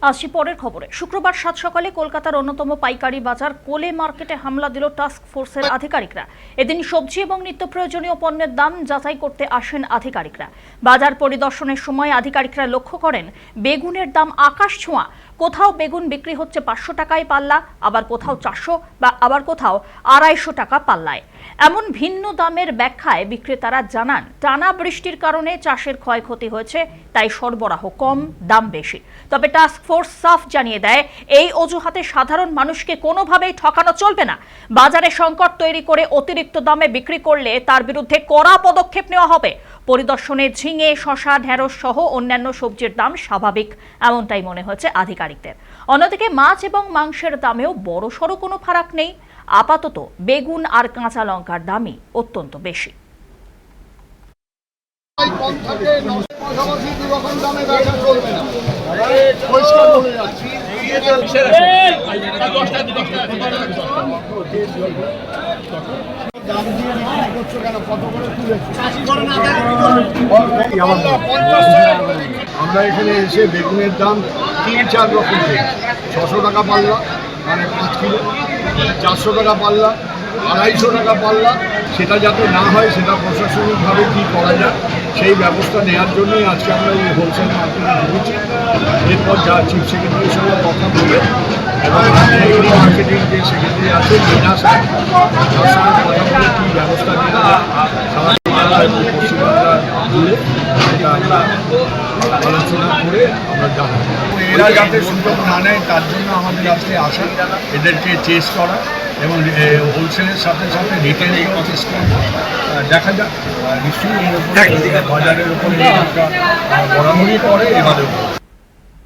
আসছি পরের খবরে। শুক্রবার সাত সকালে কলকাতার অন্যতম পাইকারি বাজার কোলে মার্কেটে হামলা দিল টাস্ক ফোর্সের আধিকারিকরা। এদিন সবজি এবং নিত্য প্রয়োজনীয় পণ্যের দাম যাচাই করতে আসেন আধিকারিকরা। বাজার পরিদর্শনের সময় আধিকারিকরা লক্ষ্য করেন বেগুনের দাম আকাশ ছোঁয়া। কোথাও বেগুন বিক্রি হচ্ছে 500 টাকায় পাল্লা, আবার কোথাও 400 বা আবার কোথাও 250 টাকা পাল্লায়। এমন ভিন্ন দামের ব্যাখ্যায় বিক্রেতারা জানান, টানা বৃষ্টির কারণে চাষের ক্ষয়ক্ষতি হয়েছে, তাই সরবরাহ কম, দাম বেশি। তবে টাস্ক ফোর্স সাফ জানিয়ে দেয়, এই অজুহাতে সাধারণ মানুষকে কোনোভাবেই ঠকানো চলবে না। বাজারে সংকট তৈরি করে অতিরিক্ত দামে বিক্রি করলে তার বিরুদ্ধে কড়া পদক্ষেপ নেওয়া হবে। পরিদর্শনে ঝিঙে, শসা, ঢেঁড়স সহ অন্যান্য সবজির দাম স্বাভাবিক, এমনটাই মনে হয়েছে আধিকারিকদের। অন্যদিকে মাছ এবং মাংসের দামেও বড়সড় কোনো ফারাক নেই। আপাতত বেগুন আর কাঁচা লঙ্কার দামই অত্যন্ত বেশি। আমরা এখানে এসে বেগুনের দাম 3-4 রকম পেয়েছি। 600 টাকা পাল্লা, মানে 5 কিলো, 400 টাকা পাল্লা, 250 টাকা পাল্লা। সেটা যাতে না হয়, সেটা প্রশাসনিকভাবে কী করা যায় সেই ব্যবস্থা নেওয়ার জন্যই আজকে আমরা এই হোলসেল মার্কেটে ঢুকেছি। এরপর যা চিফ সেক্রেটারির সঙ্গে কথা বলে এবং এগ্রি মার্কেটিং যে সেক্রেটারি আছে মিনা স্যার, তার সঙ্গে কথা বলে কী ব্যবস্থা নেওয়া যায় সারা এবং পশ্চিমবাংলা জুড়ে সেটা আমরা আলোচনা করে আমরা জানাবো। এরা যাতে সুযোগ না নেয় তার জন্য আমাদের আজকে আসা, এদেরকে চেস করা এবং হোলসেলের সাথে সাথে রিটেলেও চেস করবো। দেখা যাক, নিশ্চয়ই এর উপরে বাজারের উপরে বরাবরই করে, এবারেও